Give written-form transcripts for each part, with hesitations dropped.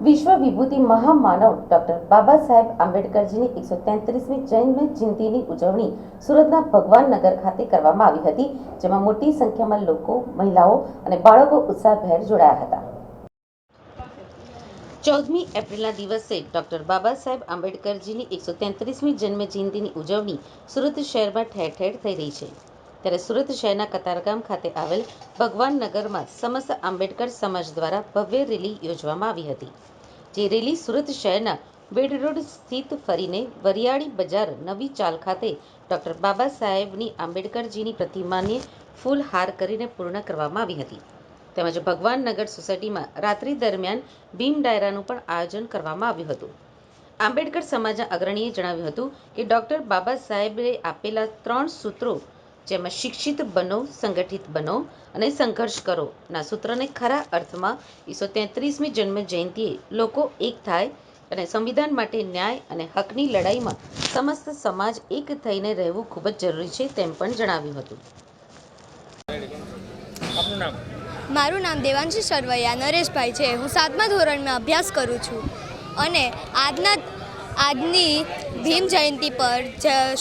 વિશ્વ વિભૂતિ મહામાનવ ડોક્ટર બાબા સાહેબ આંબેડકરજીની 133મી જન્મ જયંતિની ઉજવણી સુરતના ભગવાનનગર ખાતે કરવામાં આવી હતી, જેમાં મોટી સંખ્યામાં લોકો, મહિલાઓ અને બાળકો ઉત્સાહભેર જોડાયા હતા। 14મી એપ્રિલના દિવસે ડોક્ટર બાબા સાહેબ આંબેડકરજીની 133મી જન્મ જયંતિની ઉજવણી સુરત શહેરમાં ઠેર ઠેર થઈ રહી છે। ત્યારે સુરત શહેરના કતારગામ ખાતે આવેલ ભગવાનનગરમાં સમસ્ત આંબેડકર સમાજ દ્વારા ભવ્ય રેલી યોજવામાં આવી હતી। જે રેલી સુરત શહેરના બેડ રોડ સ્થિત ફરીને વરિયાળી બજાર નવી ચાલ ખાતે ડોક્ટર બાબા સાહેબની આંબેડકરજીની પ્રતિમાને ફૂલહાર કરીને પૂર્ણ કરવામાં આવી હતી। તેમજ ભગવાનનગર સોસાયટીમાં રાત્રિ દરમિયાન ભીમ ડાયરાનું પણ આયોજન કરવામાં આવ્યું હતું। આંબેડકર સમાજના અગ્રણીએ જણાવ્યું હતું કે ડોક્ટર બાબા સાહેબે આપેલા 3 સૂત્રો, જેમાં શિક્ષિત બનો, સંગઠિત બનો અને સંઘર્ષ કરો ના સૂત્રને ખરા અર્થમાં 133મી જન્મ જયંતિએ લોકો એક થાય અને સંવિધાન માટે ન્યાય અને હકની લડાઈમાં સમસ્ત સમાજ એક થઈને રહેવું ખૂબ જ જરૂરી છે, તેમ પણ જણાવ્યું હતું। મારું નામ દેવાંશી સરવૈયા નરેશભાઈ છે। હું 7મા ધોરણમાં અભ્યાસ કરું છું અને આજની ભીમ જયંતિ પર,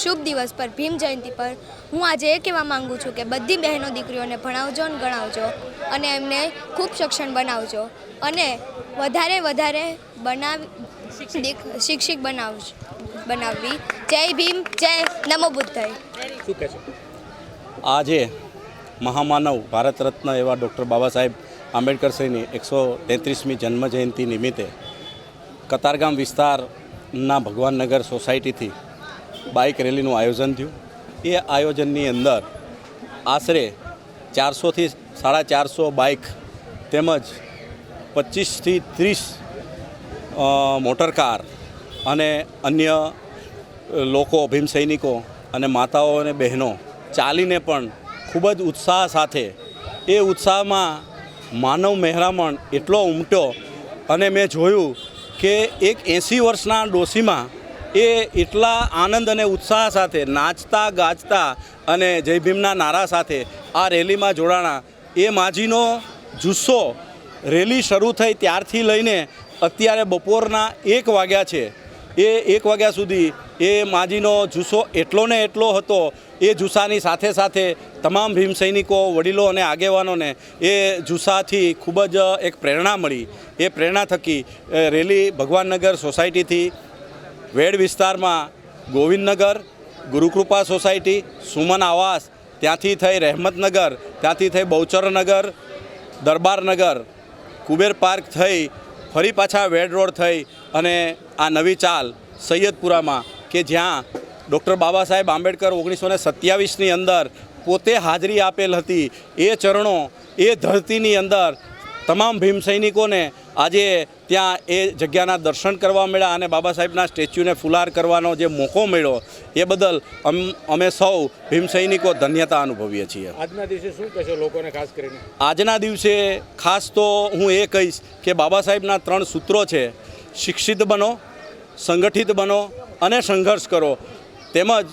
શુભ દિવસ પર, ભીમ જયંતિ પર હું આજે એ કહેવા માગું છું કે બધી બહેનો દીકરીઓને ભણાવજો અને ગણાવજો અને એમને ખૂબ સક્ષમ બનાવજો અને વધારે શિક્ષિત બનાવવી। જય ભીમ, જય નમો બુદ્ધાય। આજે મહામાનવ ભારત રત્ન એવા ડૉક્ટર બાબા સાહેબ આંબેડકર શ્રીની 133મી જન્મજયંતિ નિમિત્તે કતારગામ વિસ્તારના ભગવાનનગર સોસાયટીથી બાઇક રેલીનું આયોજન થયું। એ આયોજનની અંદર આશરે 400થી 450 બાઇક તેમજ 25થી 30 મોટરકાર અને અન્ય લોકો, ભીમ સૈનિકો અને માતાઓ અને બહેનો ચાલીને પણ ખૂબ જ ઉત્સાહ સાથે, એ ઉત્સાહમાં માનવ મહેરામણ એટલો ઉમટ્યો અને મેં જોયું કે એક 80 વર્ષના ડોશીમાં એ એટલા આનંદ અને ઉત્સાહ સાથે નાચતા ગાજતા અને જય ભીમના નારા સાથે આ રેલીમાં જોડાણા। એ માજીનો જુસ્સો રેલી શરૂ થઈ ત્યારથી લઈને અત્યારે બપોરના 1 વાગ્યા છે, એ 1 વાગ્યા સુધી એ માજીનો જુસ્સો એટલો ને એટલો હતો। એ જુસ્સાની સાથે સાથે તમામ ભીમ સૈનિકો, વડીલો અને આગેવાનોને એ જુસ્સાથી ખૂબ જ એક પ્રેરણા મળી। એ પ્રેરણા થકી રેલી ભગવાનનગર સોસાયટીથી વેડ વિસ્તારમાં ગોવિંદનગર, ગુરુકૃપા સોસાયટી, સુમન આવાસ, ત્યાંથી થઈ રહેમતનગર, ત્યાંથી થઈ બહુચરનગર, દરબારનગર, કુબેર પાર્ક થઈ ફરી પાછા વેડ રોડ થઈ અને આ નવી ચાલ સૈયદપુરામાં, કે જ્યાં ડૉક્ટર બાબા સાહેબ આંબેડકર 1927ની અંદર પોતે હાજરી આપેલ હતી। એ ચરણો, એ ધરતીની અંદર તમામ ભીમ સૈનિકોને આજે ત્યાં એ જગ્યાના દર્શન કરવા મળ્યા અને બાબા સાહેબના સ્ટેચ્યુને ફુલાર કરવાનો જે મોકો મળ્યો, એ બદલ અમે સૌ ભીમ સૈનિકો ધન્યતા અનુભવીએ છીએ। આજના દિવસે શું કહેશો લોકોને? ખાસ કરીને આજના દિવસે ખાસ તો હું એ કહીશ કે બાબા સાહેબના 3 સૂત્રો છે, શિક્ષિત બનો, સંગઠિત બનો અને સંઘર્ષ કરો, તેમજ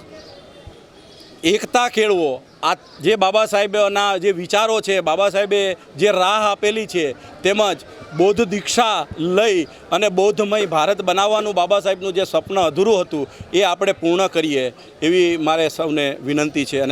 એકતા કેળવો। આ જે બાબા સાહેબના જે વિચારો છે, બાબા સાહેબે જે રાહ આપેલી છે, તેમજ બૌદ્ધ દીક્ષા લઈ અને બૌદ્ધમય ભારત બનાવવાનું બાબા સાહેબનું જે સ્વપ્ન અધૂરું હતું, એ આપણે પૂર્ણ કરીએ એવી મારે સૌને વિનંતી છે। અને